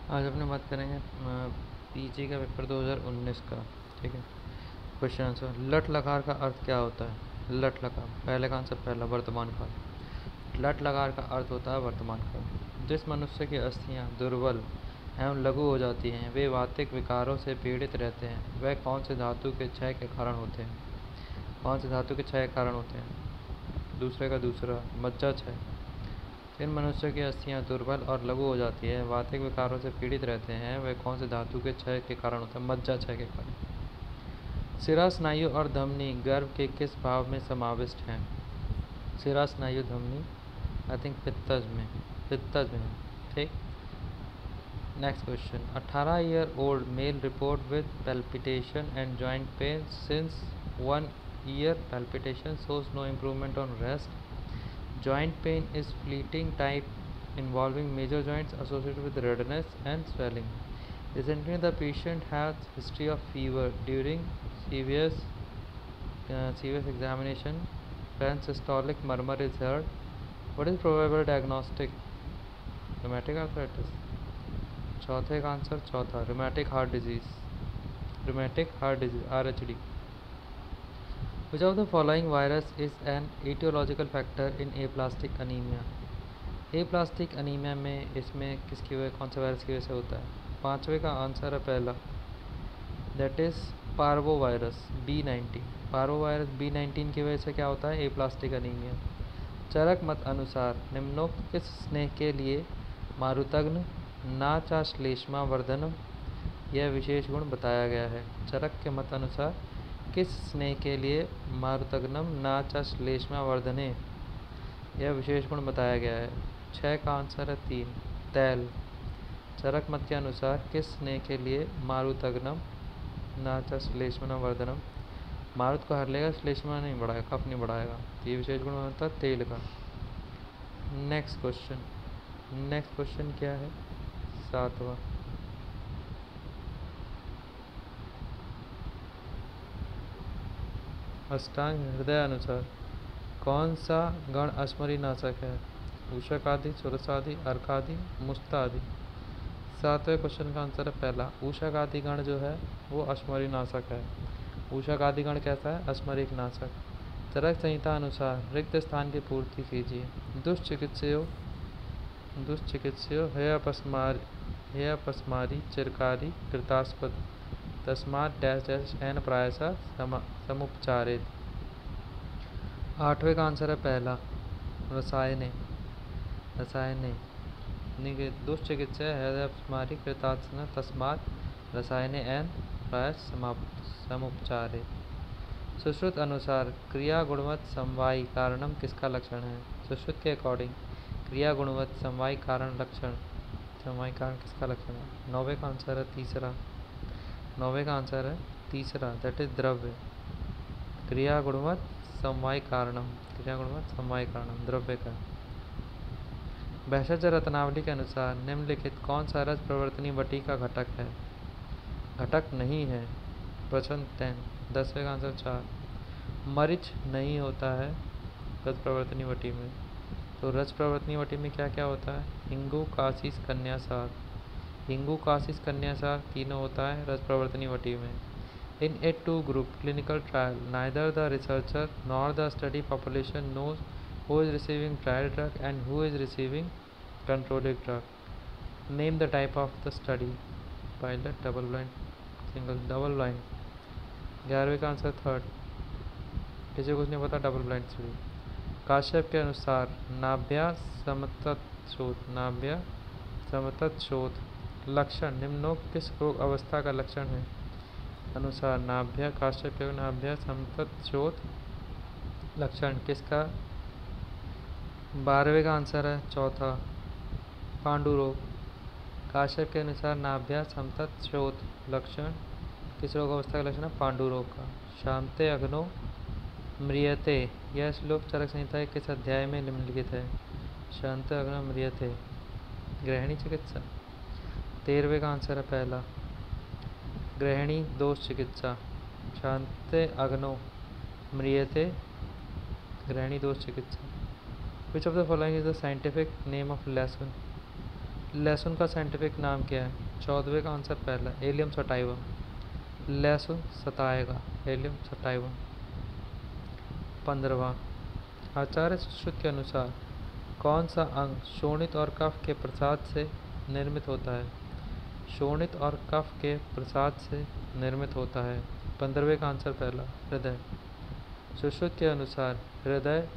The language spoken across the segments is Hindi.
आज अपने बात करेंगे पीजी का पेपर 2019 का। ठीक है। Question answer. लट लकार का अर्थ क्या होता है? लट लकार, पहले का आंसर पहला, वर्तमान काल। लट लकार का अर्थ होता है वर्तमान काल। जिस मनुष्य की अस्थियां दुर्बल एवं लघु हो जाती हैं, वे वातिक विकारों से पीड़ित रहते हैं। वह कौन से धातु के क्षय के कारण होते हैं? कौन से धातु के क्षय के कारण होते हैं? दूसरे का दूसरा, मज्जा क्षय। जिन मनुष्यों की अस्थियां दुर्बल और लघु हो जाती है, वातिक विकारों से पीड़ित रहते हैं, वे कौन से धातु के क्षय के कारण होते हैं? मज्जा क्षय के कारण। सिरा, स्नायु और धमनी गर्भ के किस भाव में समाविष्ट हैं? सिरा, स्नायु, धमनी आई थिंक पित्तज में है। ठीक। Next question. 18-year-old male report with palpitation and joint pain since 1 year. Palpitation shows no improvement on rest. Joint pain is fleeting type involving major joints associated with redness and swelling. Recently, the patient has history of fever during serious examination. When systolic murmur is heard, what is probable diagnostic? Rheumatic arthritis. चौथे का आंसर चौथा, rheumatic heart disease, RHD. Which of the following virus is an etiological factor in aplastic anemia? aplastic anemia में इसमें किसकी वजह, कौन सा वायरस की वजह से होता है? पांचवे का आंसर है पहला, that is parvovirus B19। Parvovirus B19 की वजह से क्या होता है? Aplastic anaemia. चरक मत अनुसार निम्नोक्त किस स्नेह के लिए मारुतग्न नाचाश्लेष्मा वर्धनम यह विशेष गुण बताया गया है? चरक के मत अनुसार किस स्नेह के लिए मारुतग्नम नाचाश्लेष्मा वर्धने यह विशेष गुण बताया गया है? 6 का आंसर है 3, तैल। चरक मत के अनुसार किस स्नेह के लिए मारुतग्नम नाचाश्लेष्मा वर्धनम, मारुत को हर लेगा, श्लेष्मा नहीं बढ़ाएगा, कफ नहीं बढ़ाएगा, तो ये विशेष गुण होता है तेल का। नेक्स्ट क्वेश्चन क्या है? 7वां। अष्टांग हृदय अनुसार कौन सा गण अश्मरी नाशक है? उषक आदि, चुरस आदि, अर्क आदि, मुस्त आदि। 7वें क्वेश्चन का आंसर है पहला, उषक आदि गण जो है वो अश्मरी नाशक है। उषक आदि गण कैसा है? अश्मरिक नाशक। चरक संहिता अनुसार रिक्त स्थान की पूर्ति कीजिए। दुष्चिकित्सयो हे अपस्मारी चिरकारी कृतास्पद तस्मात् डैश डैश एन प्रायशः समुपचारित। 8वें का आंसर है पहला, रसायने। दुष्चिकित्सा है अपस्मारी कृतास्पद तस्मात् रसायने एन प्रायशः समुपचारित। सुश्रुत अनुसार क्रिया गुणवत समवायी कारणम किसका लक्षण है? सुश्रुत के अकॉर्डिंग क्रिया गुणवत समवायी कारण किसका लक्षण है? 9वें का आंसर है तीसरा, दैट इज द्रव्य। क्रिया गुणवत समवायी कारणम द्रव्य का। भैषज रत्नावली के अनुसार निम्नलिखित कौन सा रस प्रवर्तनी वटी का घटक है? घटक नहीं है। प्रश्न 10। 10वें का आंसर 4। मरीच नहीं होता है रस प्रवर्तनी वटी में। तो रस प्रवर्तनी वटी में क्या क्या होता है? हिंगू, काशीस, कन्यासार। हिंगू, काशीस, कन्यासार तीनों होता है रस प्रवर्तनी वटी में। इन ए 2 group clinical trial, neither the researcher nor the study population knows who is receiving trial drug and who is receiving controlling drug. Name the type of the study. Pilot, double blind, single, double blind। 11वें का आंसर 3rd, किसी कुछ नहीं पता, डबल ब्लाइंड स्टडी। काश्यप के अनुसार नाभ्या समतत शोथ लक्षण निम्नोक्त किस रोग अवस्था का लक्षण है? अनुसार काश्यप के नाभ्या समतत शोथ लक्षण किसका? 12वें का आंसर है चौथा, पांडु रोग। काश्यप के अनुसार नाभ्या समतत शोथ लक्षण किस रोग अवस्था का लक्षण है? पांडु रोग का। शांते अग्नो म्रियते यह श्लोक चरक संहिता किस अध्याय में निम्नलिखित है? शांते अग्नो म्रियते, गृहिणी चिकित्सा। 13वें का आंसर है पहला, गृहिणी दोष चिकित्सा। शांते अग्नो म्रियते, गृहिणी दोष चिकित्सा। Which of the following is the scientific name of लहसुन? लहसुन का साइंटिफिक नाम क्या है? 14वें का आंसर पहला, एलियम सटाइवम। लहसुन सताएगा, एलियम सटाइवम। 15वां, आचार्य सुश्रुत के अनुसार कौन सा अंग शोणित और कफ के प्रसाद से निर्मित होता है? शोणित और कफ के प्रसाद से निर्मित होता है। 15वें का आंसर पहला, हृदय। सुश्रुत के अनुसार हृदय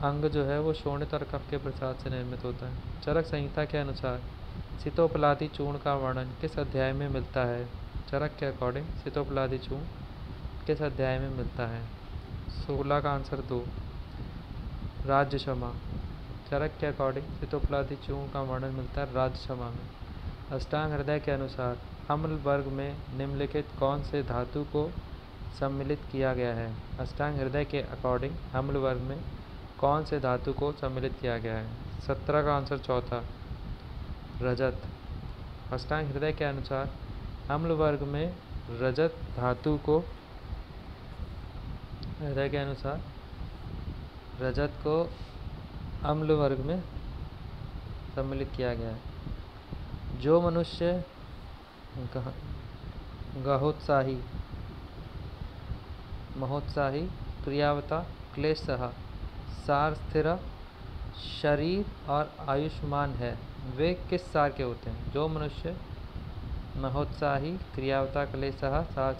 अंग जो है वो शोणित और कफ के प्रसाद से निर्मित होता है। चरक संहिता के अनुसार सितोपलादी चूर्ण का वर्णन किस अध्याय में मिलता है? चरक के अकॉर्डिंग सितोपलादी चूर्ण किस अध्याय में मिलता है? 16 का आंसर 2, राज्य क्षमा। चरक के अकॉर्डिंग सितोपलादी चूर्ण का वर्णन मिलता है राज्य क्षमा में। अष्टांग हृदय के अनुसार अम्ल वर्ग में निम्नलिखित कौन से धातु को सम्मिलित किया गया है? अष्टांग हृदय के अकॉर्डिंग अम्ल वर्ग में कौन से धातु को सम्मिलित किया गया है? 17 का आंसर चौथा, रजत। अष्टांग हृदय के अनुसार अम्ल वर्ग में रजत धातु को, हृदय के अनुसार रजत को अम्ल वर्ग में सम्मिलित किया गया है। जो मनुष्य गहोत्साही, महोत्साही, क्रियावता, क्लेशः, सार स्थिर, शरीर और आयुष्मान है, वे किस सार के होते हैं? जो मनुष्य महोत्साही, क्रियावता, क्लेशः, सार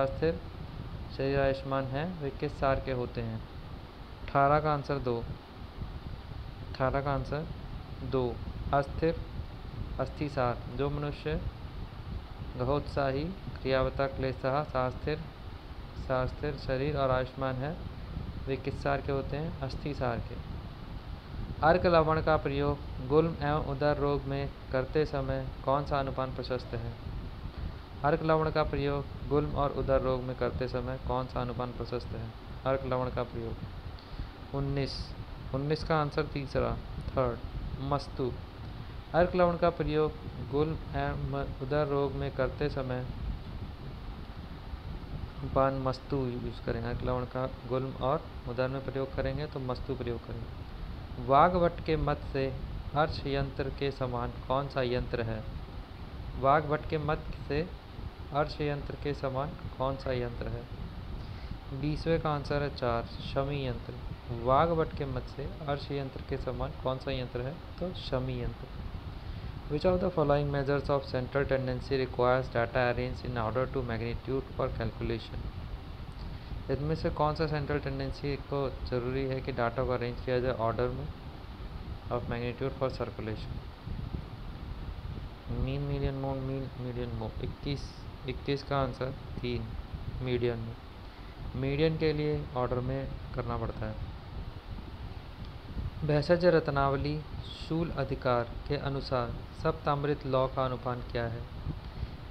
स्थिर, शरीर आयुष्मान है, वे किस सार के होते हैं? 18 का आंसर 2, 18 का आंसर 2, अस्थिर, अस्थि सार। जो मनुष्य गहोत्साही, क्रियावता, क्लेशः, सार स्थिर, शरीर और आयुष्मान है, वे किस सार के होते हैं? अस्थि सार के। अर्क लवण का प्रयोग गुल्म एवं उदर रोग में करते समय कौन सा अनुपान प्रशस्त है? अर्क लवण का प्रयोग गुल्म और उदर रोग में करते समय कौन सा अनुपान प्रशस्त है? अर्क लवण का प्रयोग 19 का आंसर तीसरा, थर्ड, मस्तु। अर्क लवण का प्रयोग गुल्म एवं उदर रोग में करते समय अनुपान मस्तु यूज करेंगे। अर्क लवण का गुल्म और उदर में प्रयोग करेंगे तो मस्तु प्रयोग करेंगे। वाग्भट के मत से अर्श यंत्र के समान कौन सा यंत्र है? वाग्भट के मत से अर्श यंत्र के समान कौन सा यंत्र है? 20वें का आंसर है 4, शमी यंत्र। वाग्भट के मत से अर्श यंत्र के समान कौन सा यंत्र है? तो शमी यंत्र। Which of the following measures of central tendency requires data arranged in order to magnitude for calculation? इनमें से कौन सा सेंट्रल टेंडेंसी को जरूरी है कि डाटा को अरेंज किया जाए ऑर्डर में of magnitude for circulation? Mean, median, mode, median, mode. 21 का आंसर 3, मीडियन में। मीडियन के लिए ऑर्डर में करना पड़ता है। भेषज रत्नावली शूल अधिकार के अनुसार सप्तामृत लॉ का अनुपान क्या है?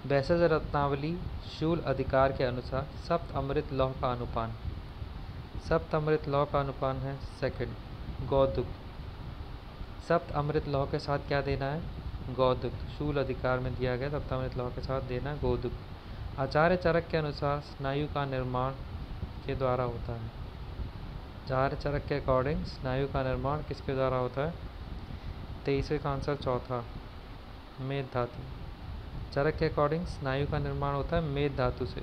भेषज रत्नावली शूल अधिकार के अनुसार सप्तामृत लॉ का अनुपान, सप्तामृत लॉ का अनुपान है सेकंड, गौदुक। सप्तामृत लॉ के साथ क्या देना है? गौदुक। शूल अधिकार में दिया गया सप्तामृत लॉ के साथ देना है गौदुक। आचार्य चरक के अनुसार स्नायु का निर्माण के द्वारा होता है। आचार्य चरक के अकॉर्डिंग स्नायु का निर्माण किसके द्वारा होता है? 23वें का आंसर चौथा, मेद धातु। चरक के अकॉर्डिंग स्नायु का निर्माण होता है मेद धातु से।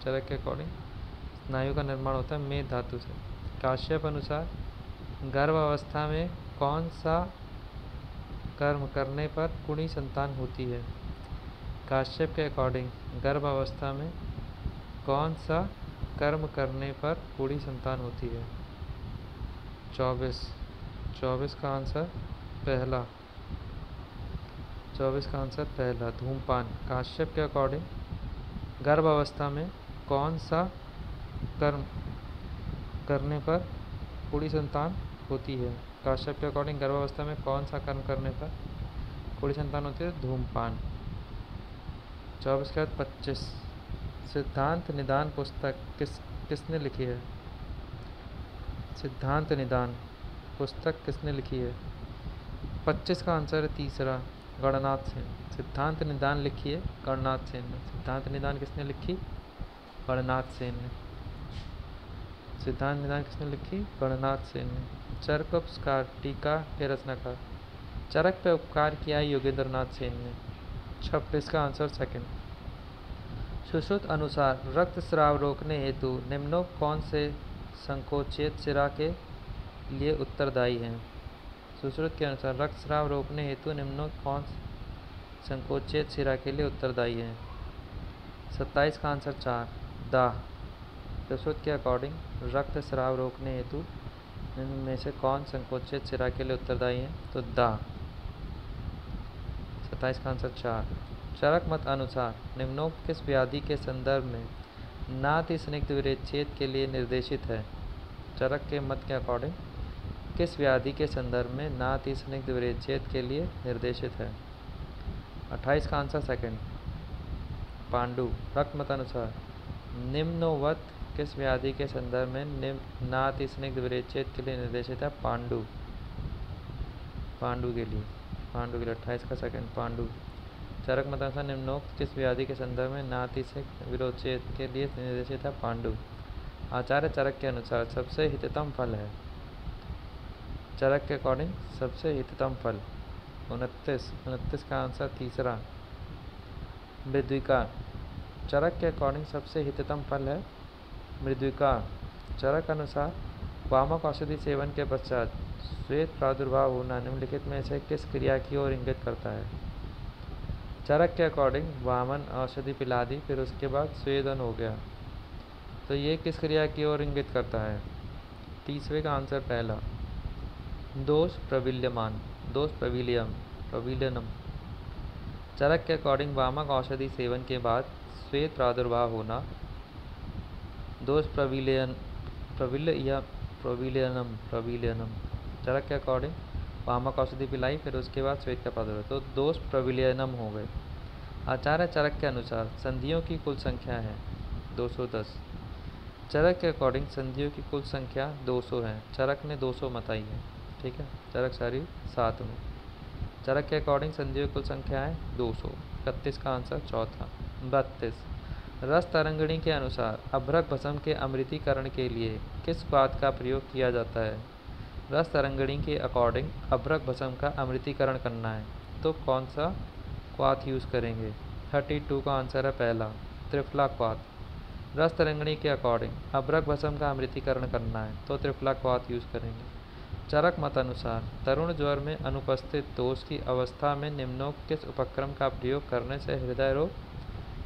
चरक के अकॉर्डिंग स्नायु का निर्माण होता है मेद धातु से। काश्यप अनुसार गर्भ अवस्था में कौन सा कर्म करने पर कुणी संतान होती है? काश्यप के अकॉर्डिंग गर्भ अवस्था में कौन सा कर्म करने पर कुणी संतान होती है? 24 का आंसर पहला, 24 का आंसर पहला, धूमपान। काश्यप के अकॉर्डिंग गर्भ अवस्था में कौन सा कर्म करने पर कुड़ी संतान होती है? काश्यप के अकॉर्डिंग गर्भ अवस्था में कौन सा कर्म करने पर कुड़ी संतान होती है? धूमपान। 24 के बाद 25, सिद्धांत निदान पुस्तक किसने लिखी है? सिद्धांत निदान पुस्तक किसने लिखी है? 25 का आंसर है तीसरा, गणनाथ सेन। सिद्धांत निदान लिखी है गणनाथ सेन ने। सिद्धांत निदान किसने लिखी? गणनाथ सेन ने। सिद्धांत निदान किसने लिखी? गणनाथ सेन ने। चरकोपस्कार टीका के रचनाकार? चरक पे उपकार किया योगेंद्रनाथ सेन ने। 26 का आंसर सेकंड। सुश्रुत अनुसार रक्तस्राव रोकने हेतु निम्नोक्त कौन से संकोचित शिरा के लिए उत्तरदायी हैं? सुश्रुत के अनुसार रक्तस्राव रोकने हेतु निम्नोक्त कौन संकोचित शिरा के लिए उत्तरदायी हैं? 27 का आंसर 4 दाह। सुश्रुत के अकॉर्डिंग रक्तस्राव रोकने हेतु निम्न में से कौन संकोचित शिरा के लिए उत्तरदायी है? तो दाह। 27 का आंसर 4। चरक मत अनुसार निम्नोक्त किस व्याधि के संदर्भ में नाति स्निग्ध विरेचछेद के लिए निर्देशित है? चरक के मत के अकॉर्डिंग किस व्याधि के संदर्भ में नाति स्निग्ध विरेचछेद के लिए निर्देशित है? 28 का आंसर सेकंड पांडु। रक्त मत अनुसार निम्नोवत किस व्याधि के संदर्भ में नाति स्निग्ध विरेचछेद के लिए निर्देशित है? पांडु। पांडु के लिए 28 का सेकंड पांडु। चरक मत अनुसार निम्नोक्त किस व्याधि के संदर्भ में नाति स्निग्ध विरोचछेद के लिए निर्देशित है? पांडु। आचार्य चरक के अनुसार सबसे हिततम फल है? चरक के अकॉर्डिंग सबसे हिततम फल 29 का आंसर तीसरा मृद्विका। चरक के अकॉर्डिंग सबसे हिततम फल है मृद्विका। चरक अनुसार वामक औषधि सेवन के पश्चात श्वेत प्रादुर्भाव होना निम्नलिखित में से किस क्रिया की ओर इंगित करता है? चरक के अकॉर्डिंग वामन औषधि पिला दी फिर उसके बाद स्वेदन हो गया, तो ये किस क्रिया की ओर इंगित करता है? 30वें का आंसर पहला दोष प्रविल्यमान दोष प्रविलियनम। चरक के अकॉर्डिंग वामक औषधि सेवन के बाद श्वेत प्रादुर्भाव होना दोष प्रविलियनम। चरक के अकॉर्डिंग वामक औषधि पिलाई फिर उसके बाद श्वेत का प्रादुर्भाव, तो दोष प्रविलियनम हो गए। आचार्य चरक के अनुसार संधियों की कुल संख्या है 210। चरक के अकॉर्डिंग संधियों की कुल संख्या 200 है। चरक ने 200 बताई है, ठीक है। चरक सारी 7 में। चरक के अकॉर्डिंग संधियों की कुल संख्या है 200। 31 का आंसर चौथा। 32 रस तरंगिणी के अनुसार अभ्रक भस्म के अमृतीकरण के लिए किस उत्पाद का प्रयोग किया जाता है? रस तरंगिणी के अकॉर्डिंग अभ्रक भस्म का अमृतीकरण करना है तो कौन सा क्वाथ यूज़ करेंगे? 32 का आंसर है पहला त्रिफला क्वाथ। रस तरंगिणी के अकॉर्डिंग अभ्रक भस्म का अमृतीकरण करना है तो त्रिफला क्वाथ यूज़ करेंगे। चरक मत अनुसार तरुण ज्वर में अनुपस्थित दोष की अवस्था में निम्नोक्त किस उपक्रम का प्रयोग करने से हृदय रोग,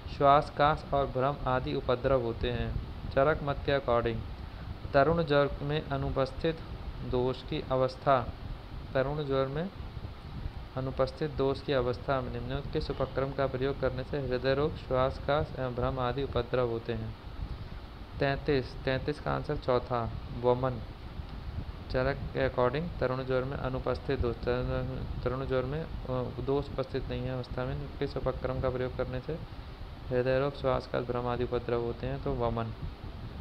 श्वासकाश और भ्रम आदि उपद्रव होते हैं? चरक मत के अकॉर्डिंग तरुण ज्वर में अनुपस्थित दोष की अवस्था में निम्नोक्त किस उपक्रम का प्रयोग करने से हृदय रोग, श्वासकाश एवं भ्रम आदि उपद्रव होते हैं? 33 का आंसर चौथा वमन। चरक के अकॉर्डिंग तरुण ज्वर में अनुपस्थित दोष, तरुण ज्वर में दोष उपस्थित नहीं है अवस्था में किस उपक्रम का प्रयोग करने से हृदय रोग, श्वासकाश, भ्रम आदि उपद्रव होते हैं? तो वमन।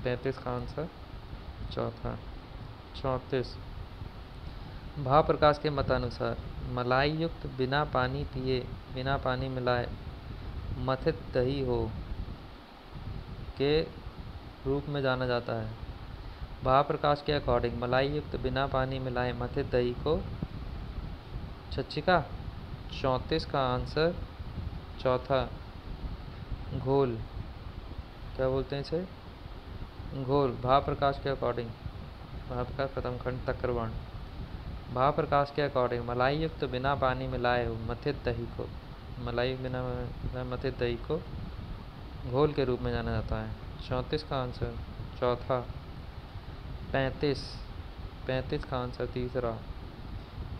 33 का आंसर चौथा। 34 भाव प्रकाश के मतानुसार मलाई युक्त बिना पानी पिए बिना पानी मिलाए मथित दही हो के रूप में जाना जाता है। भाव प्रकाश के अकॉर्डिंग मलाई युक्त बिना पानी मिलाए मथित दही को छच्छिका। 34 का आंसर चौथा घोल। क्या बोलते हैं इसे? घोल। भाव प्रकाश के अकॉर्डिंग भाव प्रकाश प्रथम खंड तक्रवर्ण। भाव प्रकाश के अकॉर्डिंग मलाई युक्त बिना पानी मिलाए मथित दही को मथित दही को घोल के रूप में जाना जाता है। 34 का आंसर चौथा। 35 का आंसर तीसरा।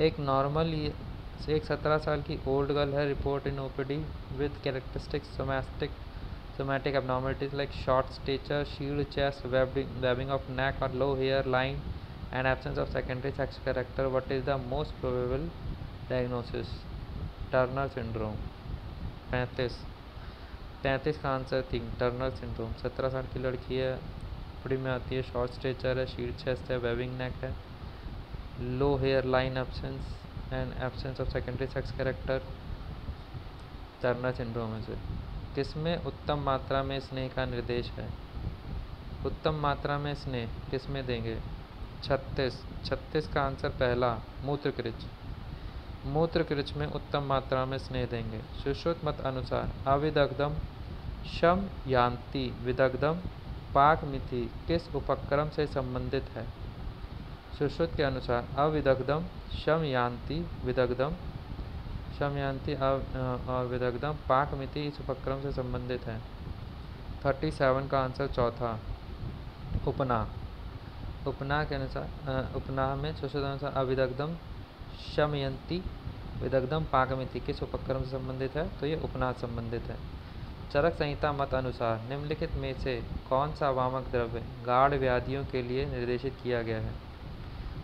एक 17 साल की ओल्ड गर्ल है report in OPD with characteristic somatic abnormalities like short stature, shield chest, webbing of neck or low hair line and absence of secondary sex character. What is the most probable diagnosis? Turner syndrome। 35 का आंसर 3 टर्नर सिंड्रोम। 17 साल की लड़की है, बड़ी में आती है, शॉर्ट स्टेचर है, शील्ड चेस्ट है, वेबिंग नेक है, low hair line absence of secondary sex character, Turner syndrome है। से किसमें उत्तम मात्रा में स्नेह का निर्देश है? उत्तम मात्रा में स्नेह किसमें देंगे? 36 का आंसर पहला मूत्रकृच। मूत्र कृच में उत्तम मात्रा में स्नेह देंगे। सुश्रुत मत अनुसार अविदग्धम शम यान्ति विदग्धम पाक मिथि किस उपक्रम से संबंधित है? सुश्रुत के अनुसार अविदग्धम शम यान्ति विदग्धम और विदग्धम पाक मिति इस उपक्रम से संबंधित है। 37 का आंसर चौथा उपनाह। उपनाह के अनुसार उपनाह में सुश्रुत अनुसार अविदग्धम शमयंती विदग्धम पाकमिति किस उपक्रम से संबंधित है? तो ये उपनाह संबंधित है। चरक संहिता मत अनुसार निम्नलिखित में से कौन सा वामक द्रव्य गाढ़ व्याधियों के लिए निर्देशित किया गया है?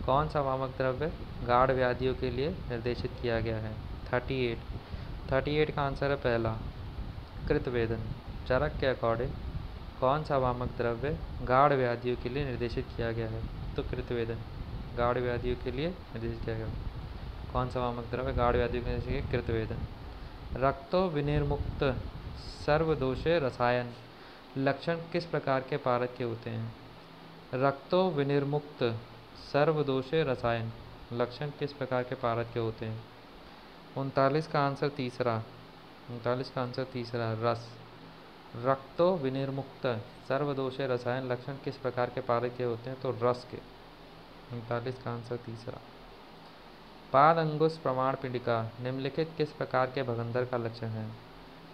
कौन सा वामक द्रव्य गाढ़ व्याधियों के लिए निर्देशित किया गया है? 38 का आंसर है पहला कृतवेदन। चरक के अकॉर्डिंग कौन सा वामक द्रव्य गाढ़ व्याधियों के लिए निर्देशित किया गया है? तो कृतवेदन गाढ़ व्याधियों के लिए निर्देशित किया गया। कौन सा वामक द्रव्य गाढ़ व्याधियों के लिए निर्देशित किया? कृतवेदन। रक्तो विनिर्मुक्त सर्वदोषे रसायन लक्षण किस प्रकार के पारक के होते हैं? रक्तो विनिर्मुक्त सर्वदोषे रसायन लक्षण किस प्रकार के पारक के होते हैं? 39 का आंसर तीसरा रस। रक्तो विनिर्मुक्त सर्वदोषे रसायन लक्षण किस प्रकार के पारक के होते हैं? तो रस के। 39 का आंसर तीसरा। पाद अंगुश प्रमाण पिंडिका निम्नलिखित किस प्रकार के भगंदर का लक्षण है?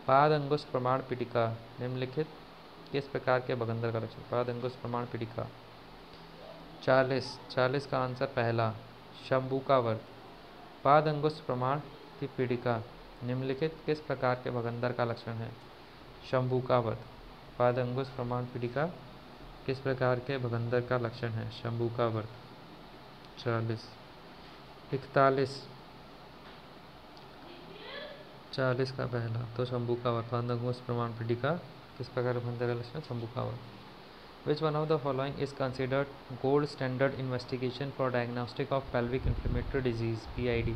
पाद अंगुश प्रमाण पिंडिका निम्नलिखित किस प्रकार के भगंदर का लक्षण? पाद अंगुश प्रमाण पिंडिका। 40 का आंसर पहला शंभू का वर्त। पाद अंगुश प्रमाण की पीड़िका निम्नलिखित किस प्रकार के भगंदर का लक्षण है? शंभू का वर्त। पाद अंगुश प्रमाण पीड़िका किस प्रकार के भगंदर का लक्षण है? शंभू का वर्त। 40 का पहला तो शंभू का वर्त। पाद अंगुश प्रमाण पीड़िका किस प्रकार के भगंदर का लक्षण? शंभू का वर्त। Which one of the following is considered gold standard investigation for diagnostic of pelvic inflammatory disease (PID)?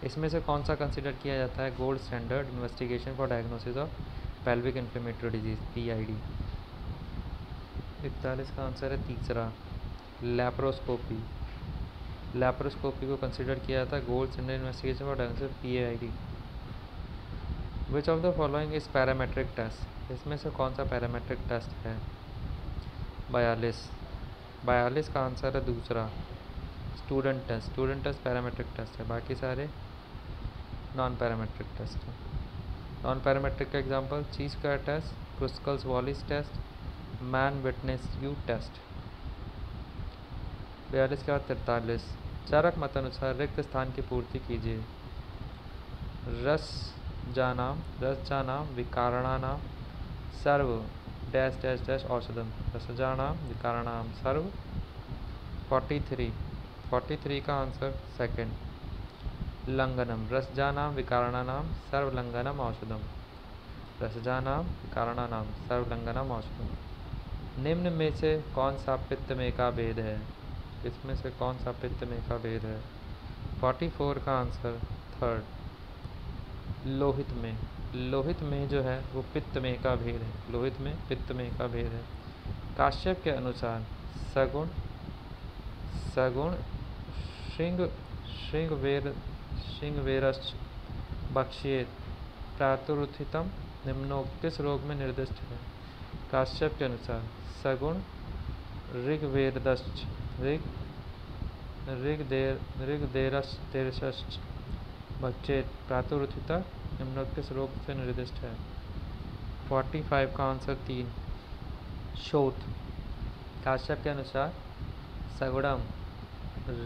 इसमें से कौन सा कंसिडर किया जाता है gold standard investigation for diagnosis of pelvic inflammatory disease (PID)? 41 का आंसर है तीसरा लैप्रोस्कोपी। लैप्रोस्कोपी को कंसिडर किया जाता है gold standard investigation for diagnosis of PID। Which of the following is parametric test? इसमें से कौन सा पैरामेट्रिक टेस्ट है? 42 का आंसर है दूसरा स्टूडेंट टेस्ट पैरामेट्रिक टेस्ट है। बाकी सारे नॉन पैरामेट्रिक टेस्ट है। नॉन पैरामेट्रिक का example chi square test, Kruskal's Wallis test, Mann Whitney U test. 42 के बाद 43 चरक मत अनुसार रिक्त स्थान की पूर्ति कीजिए। रसजानाम विकारणानाम सर्व डैश डैश डैश औषधम। रसजानाम विकारणाम सर्व। 43 का आंसर सेकंड लंघनम। रसजानाम विकारणानाम सर्वलंघनम औषधम। रसजानाम विकारणानाम सर्वलंघनम औषधम। निम्न में से कौन सा पित्त में का भेद है? इसमें से कौन सा पित्त में का भेद है? 44 का आंसर थर्ड लोहित में जो है वो पित्त में का भेद है। लोहित में पित्त में का भेद है। काश्यप के अनुसार सगुण श्रृंगवेरश्च भक्ष्येत प्रातरुत्थितम निम्नोक्त किस रोग में निर्दिष्ट है? काश्यप के अनुसार सगुण ऋग्वेरश्च भक्ष्येत प्रातरुत्थिता निम्नोक्त किस रोग से निर्दिष्ट है? 45 का आंसर 3 शोथ। काश्यप के अनुसार सगुणम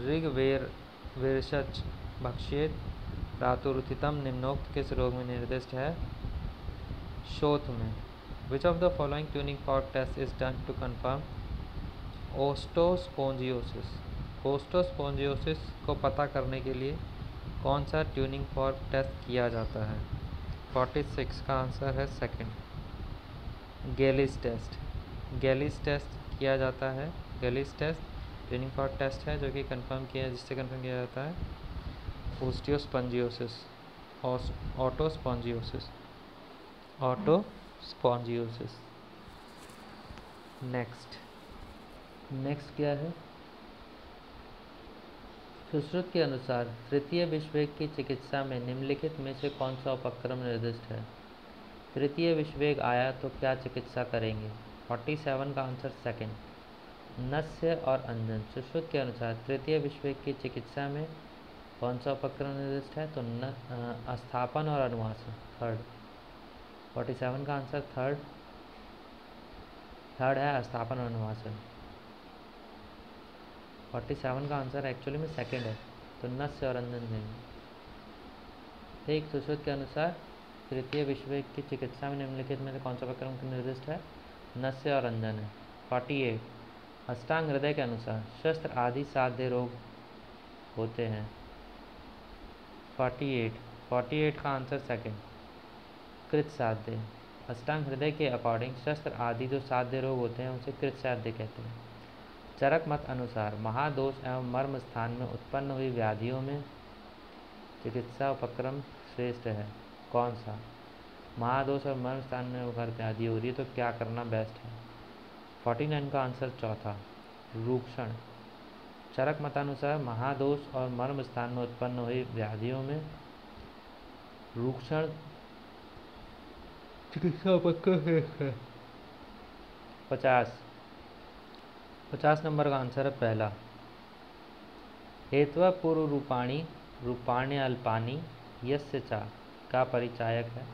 ऋग्वेरश्च भक्ष्येत प्रातरुत्थितम निम्नोक्त किस रोग में निर्दिष्ट है? शोथ में। Which of the following tuning fork test is done to confirm ओस्टोस्पोंजियोसिस? ओस्टोस्पोंजियोसिस को पता करने के लिए कौन सा ट्यूनिंग फॉर्क टेस्ट किया जाता है? 46 का आंसर है सेकंड गैलिस टेस्ट किया जाता है। गैलिस टेस्ट ट्यूनिंग फॉर्क टेस्ट है जो कि जिससे कंफर्म किया जाता है ऑटोस्पोंजियोसिस। नेक्स्ट क्या है? सुश्रुत के अनुसार तृतीय विश्वयुद्ध की चिकित्सा में निम्नलिखित में से कौन सा उपक्रम निर्दिष्ट है? तृतीय विश्वयुद्ध आया तो क्या चिकित्सा करेंगे? 47 का आंसर सेकंड, नस्य और अंजन। सुश्रुत के अनुसार तृतीय विश्वयुद्ध की चिकित्सा में कौन सा उपक्रम निर्दिष्ट है? तो अस्थापन और अनुवासन, थर्ड। 47 का आंसर थर्ड है, अस्थापन और अनुवासन। 47 का आंसर एक्चुअली में सेकंड है, तो नस्य और अंजन देंगे। ठीक, सुश्रुत के अनुसार तृतीय विश्वयुद्ध की चिकित्सा में निम्नलिखित में से कौन सा उपक्रम निर्दिष्ट है? नस्य और अंजन है। 48, अष्टांग हृदय के अनुसार शस्त्र आदि साध्य रोग होते हैं। 48 का आंसर सेकंड, कृत साध्य। अष्टांग हृदय के अकॉर्डिंग शस्त्र आदि जो साध्य रोग होते हैं उसे कृत साध्य कहते हैं। चरक मत अनुसार महादोष एवं मर्म स्थान में उत्पन्न हुई व्याधियों में चिकित्सा उपक्रम श्रेष्ठ है, कौन सा? महादोष और मर्म स्थान में अगर व्याधि हो रही है तो क्या करना बेस्ट है? 49 का आंसर चौथा, रूक्षण। चरक मतानुसार महादोष और मर्म स्थान में उत्पन्न हुई व्याधियों में रूक्षण चिकित्सा उपक्रम श्रेष्ठ है। 50 नंबर का आंसर है पहला, हेत्वा पूर्व रूपाणी रूपाण्य अल्पानी यस्य चा का परिचायक है,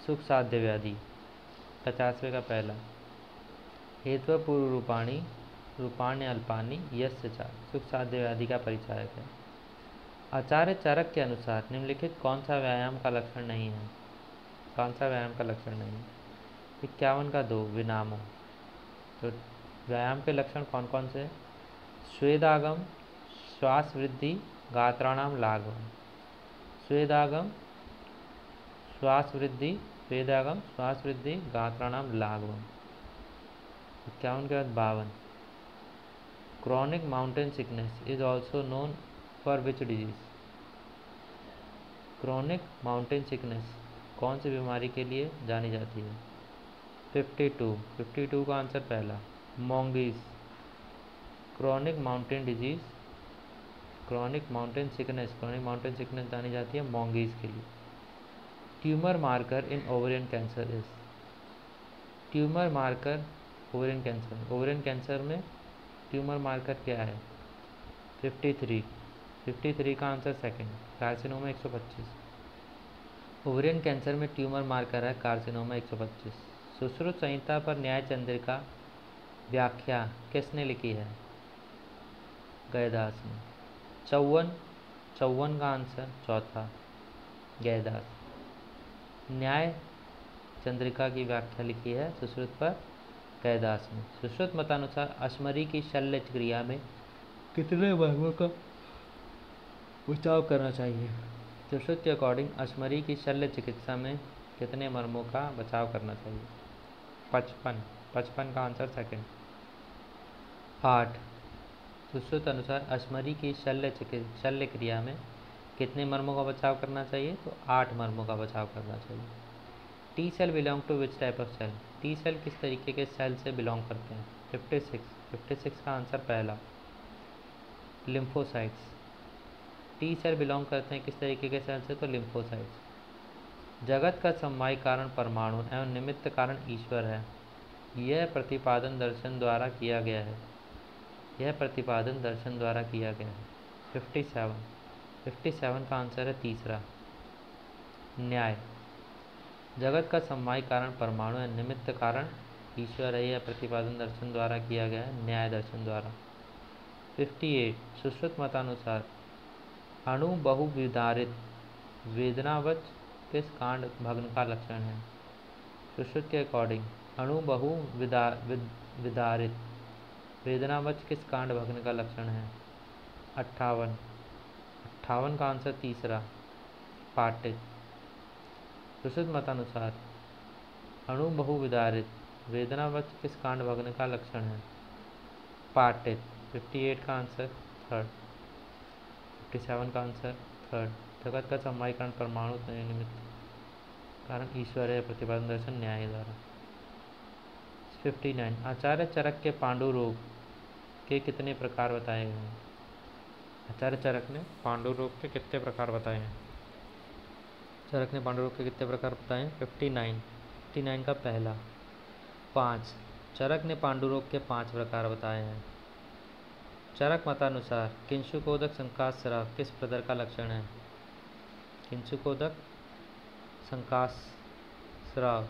सुख साध्य व्याधि। 50वें का पहला, हेत्वा पूर्व रूपाणी रूपाण्य अल्पानी यस्य चा सुख साध्य व्याधि का परिचायक है। आचार्य चरक के अनुसार निम्नलिखित कौन सा व्यायाम का लक्षण नहीं है? कौन सा व्यायाम का लक्षण नहीं है? 51 का 2, विनामो। तो व्यायाम के लक्षण कौन कौन से? स्वेदागम, श्वास वृद्धि, गात्राणाम लाघवम। स्वेदागम, श्वास वृद्धि, स्वेदागम, श्वास वृद्धि, गात्राणाम लाघवम। 51 के बाद 52, chronic mountain sickness is also known for which disease? Chronic mountain sickness कौन सी बीमारी के लिए जानी जाती है? 52 का आंसर पहला, Monge's. Chronic mountain disease, chronic mountain sickness जानी जाती है मोंगीज के लिए। Tumour marker in ovarian cancer is? Tumour marker ovarian cancer में ट्यूमर मार्कर क्या है? 53 का answer second, carcinoma 125। Ovarian cancer में ट्यूमर मार्कर है कार्सिनोमा 125। सुश्रुत संहिता पर न्याय चंद्रिका व्याख्या किसने लिखी है? गयदास ने। 54 का आंसर चौथा, गयदास। न्याय चंद्रिका की व्याख्या लिखी है सुश्रुत पर गयदास ने। सुश्रुत मतानुसार अश्मरी की शल्य क्रिया में कितने मर्मों का बचाव करना चाहिए? सुश्रुत के अकॉर्डिंग अश्मरी की शल्य चिकित्सा में कितने मर्मों का बचाव करना चाहिए? 55 का आंसर सेकंड। 8, सुश्रुत अनुसार अश्मरी की शल्य क्रिया में कितने मर्मों का बचाव करना चाहिए? तो 8 मर्मों का बचाव करना चाहिए। T cell belong to which type of cell? T cell किस तरीके के सेल से बिलोंग करते हैं? 56 का आंसर पहला, लिम्फोसाइट्स। टी सेल बिलोंग करते हैं किस तरीके के सेल से? तो लिम्फोसाइट्स। जगत का समवाय कारण परमाणु एवं निमित्त कारण ईश्वर है, यह प्रतिपादन दर्शन द्वारा किया गया है। 57 का आंसर है तीसरा, न्याय। जगत का समवाय कारण परमाणु एवं निमित्त कारण ईश्वर है, यह प्रतिपादन दर्शन द्वारा किया गया है, न्याय दर्शन द्वारा। 58, सुश्रुत मतानुसार अणु बहुविधारित वेदनावच किस कांड भग्न का लक्षण है? सुश्रुत के अकॉर्डिंग अणु बहुविधारित वेदनावच किस कांड भग्न का लक्षण है? 58 का आंसर तीसरा, पाटित। सुश्रुत मतानुसार अणु बहुविधारित वेदनावच किस कांड भग्न का लक्षण है? पाटित। 58 का आंसर थर्ड। 57 का आंसर थर्ड, जगत का समवाय कारण परमाणु निमित्त कारण ईश्वर है, प्रतिपादन दर्शन न्याय द्वारा। 59, आचार्य चरक के पांडु रोग के कितने प्रकार बताए गए हैं? आचार्य चरक ने पांडु रोग के कितने प्रकार बताए हैं? चरक ने पांडु रोग के कितने प्रकार बताए हैं? 59 का पहला। 5, चरक ने पांडु रोग के 5 प्रकार बताए हैं। चरक मतानुसार किंशुकोदक संकास्राव किस प्रदर का लक्षण है? किंशुकोदक संकास्राव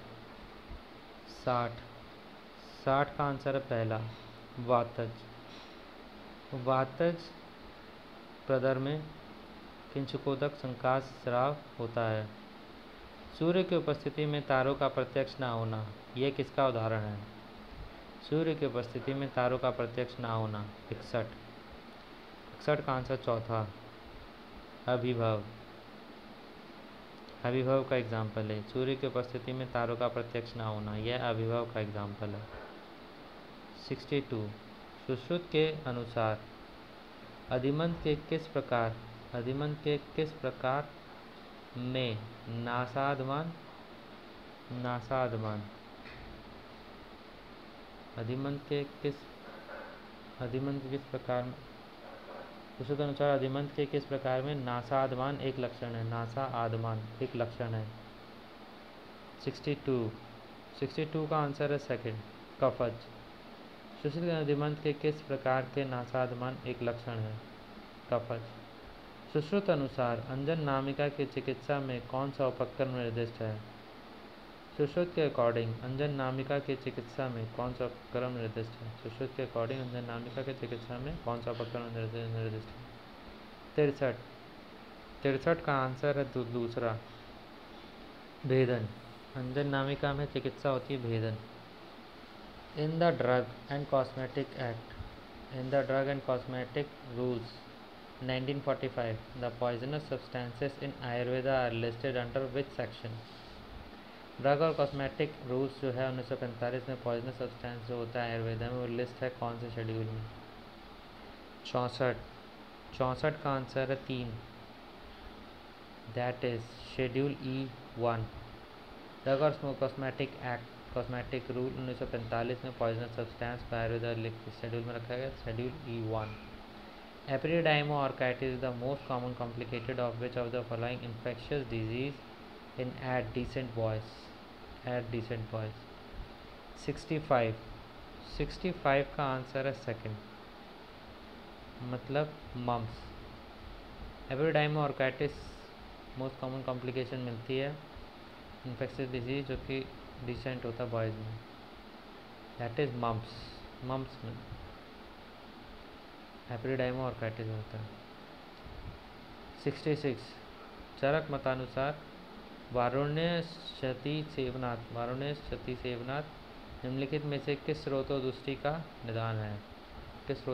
60 का आंसर है पहला, वातज। वातज प्रदर में किंशुकोदक संकास्राव होता है। सूर्य की उपस्थिति में तारों का प्रत्यक्ष न होना, यह किसका उदाहरण है? सूर्य की उपस्थिति में तारों का प्रत्यक्ष न होना 61 का आंसर चौथा, अभिभव। अभिभव का एग्जाम्पल है। सूर्य की उपस्थिति में तारों का प्रत्यक्ष न होना, यह अभिभव का एग्जाम्पल है। 62, सुश्रुत के अनुसार अधिमंत के किस प्रकार में नासादमान अधिमंत के किस प्रकार में सुश्रुत के अनुसार अधिमंत के किस प्रकार में नासादमान एक लक्षण है? नासा आदमान एक लक्षण है। 62 का आंसर है सेकंड, कफज। सुश्रुत के अधिमंत के किस प्रकार के नासादमान एक लक्षण है? कफज। सुश्रुत अनुसार अंजन नामिका की चिकित्सा में कौन सा उपक्रम निर्दिष्ट है? सुश्रुत के अकॉर्डिंग अंजन नामिका की चिकित्सा में कौन सा उपक्रम निर्दिष्ट है? सुश्रुत के अकॉर्डिंग अंजन नामिका की चिकित्सा में कौन सा उपक्रम निर्दिष्ट है? 63 का आंसर है दूसरा, भेदन। अंजन नामिका में चिकित्सा होती है भेदन। In the drug and cosmetic rules 1945, the poisonous substances in Ayurveda are listed under which section? Drug और कॉस्मेटिक रूल्स जो है 1945 में पॉइजनस सब्सटेंस जो होता है आयुर्वेदा में, वो लिस्ट है कौन से शेड्यूल में? 64 का आंसर है 3, that is schedule E1। Drug और कॉस्मेटिक रूल 1945 में पॉइजनस सब्सटेंस को आयुर्वेदा शेड्यूल में रखा गया, schedule E1। Epididymoarthritis is the most common complicated of which of the following infectious disease in adolescent boys? 65 का आंसर है सेकंड, मतलब मम्स। एपिडिडाइमोआर्थराइटिस मोस्ट कॉमन कॉम्प्लिकेशन मिलती है इन्फेक्शियस डिजीज जो कि डिसेंट होता है बॉयज़ में, दैट इज मम्स में एपिडिडाइमोआर्थराइटिस होता है। 66, चरक मतानुसार वारुण्य क्षति सेवनाथ निम्नलिखित में से किस स्रोतोदुष्टि का निदान है? 66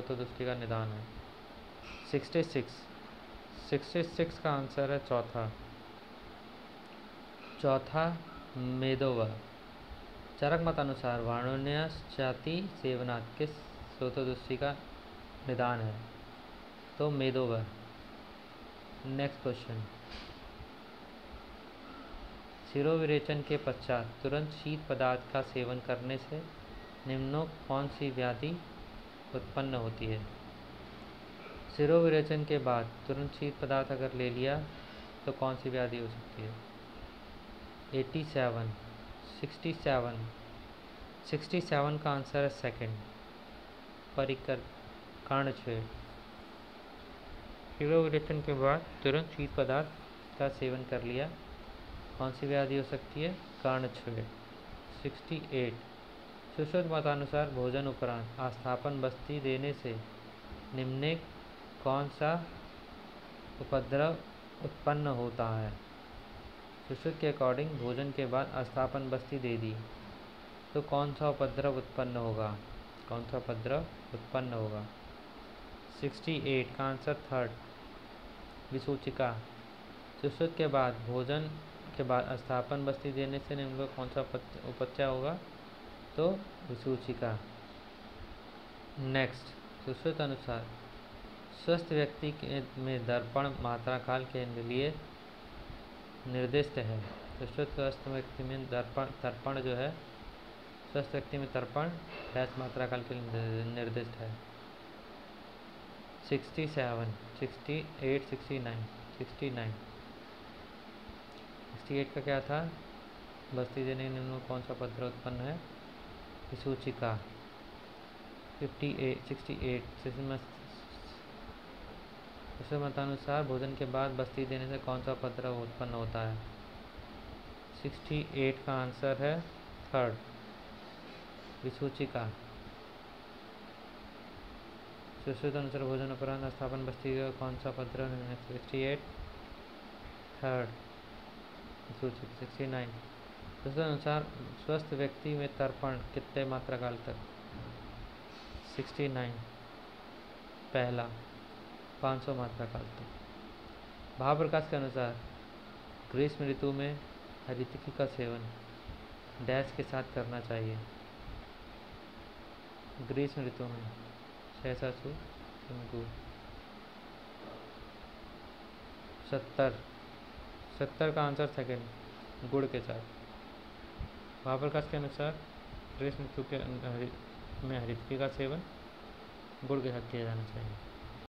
का आंसर है चौथा मेदोवा। चरक मतानुसार वारुण्य क्षति सेवनाथ किस स्रोतोदुष्टि का निदान है? तो मेदोवा। नेक्स्ट क्वेश्चन, शिरोविरेचन के पश्चात तुरंत शीत पदार्थ का सेवन करने से निम्नोक्त कौन सी व्याधि उत्पन्न होती है? शिरोविरेचन के बाद तुरंत शीत पदार्थ अगर ले लिया तो कौन सी व्याधि हो सकती है? 67 का आंसर है सेकंड, कर्णछेद। शिरोविरेचन के बाद तुरंत शीत पदार्थ का सेवन कर लिया, कौन सी व्याधि हो सकती है? कर्णछेद। 68, सुश्रुत मतानुसार भोजन उपरांत आस्थापन बस्ती देने से निम्नलिखित कौन सा उपद्रव उत्पन्न होता है? सुश्रुत के अकॉर्डिंग भोजन के बाद आस्थापन बस्ती दे दी तो कौन सा उपद्रव उत्पन्न होगा? 68 का आंसर थर्ड, विसूचिका। सुश्रुत के बाद भोजन के बाद आस्थापन बस्ती देने से निम्नलिखित कौन सा उपचार होगा? तो विसूचिका। नेक्स्ट, सुश्रुत अनुसार स्वस्थ व्यक्ति में दर्पण मात्रा काल के लिए निर्दिष्ट है। सुश्रुत स्वस्थ व्यक्ति में तर्पण जो है, स्वस्थ व्यक्ति में तर्पण डैश मात्रा काल के लिए निर्दिष्ट है। 67, 68, 69, 69, 68 का क्या था? बस्ती देने निम्न कौन सा पत्र उत्पन्न है? सूचिका। 58, 68, उसके मतानुसार भोजन के बाद बस्ती देने से कौन सा पत्र उत्पन्न होता है? 68 का आंसर है थर्ड, विसूचिका। सुश्रुत अनुसार भोजन उपरांत स्थापन बस्ती का कौन सा पत्र? 68 थर्ड, विसूचिका। 69 सुश्रुत अनुसार स्वस्थ व्यक्ति में तर्पण कितने मात्रा काल तक? 69 पहला, 500 मात्रा काल तक। भावप्रकाश के अनुसार ग्रीष्म ऋतु में हरितकी का सेवन डैश के साथ करना चाहिए? ग्रीष्म ऋतु में सहसासु गुड़। 70 का आंसर सेकेंड, गुड़ के साथ। भावप्रकाश के अनुसार ग्रीष्म ऋतु में हरितकी का सेवन गुड़ के साथ किया जाना चाहिए।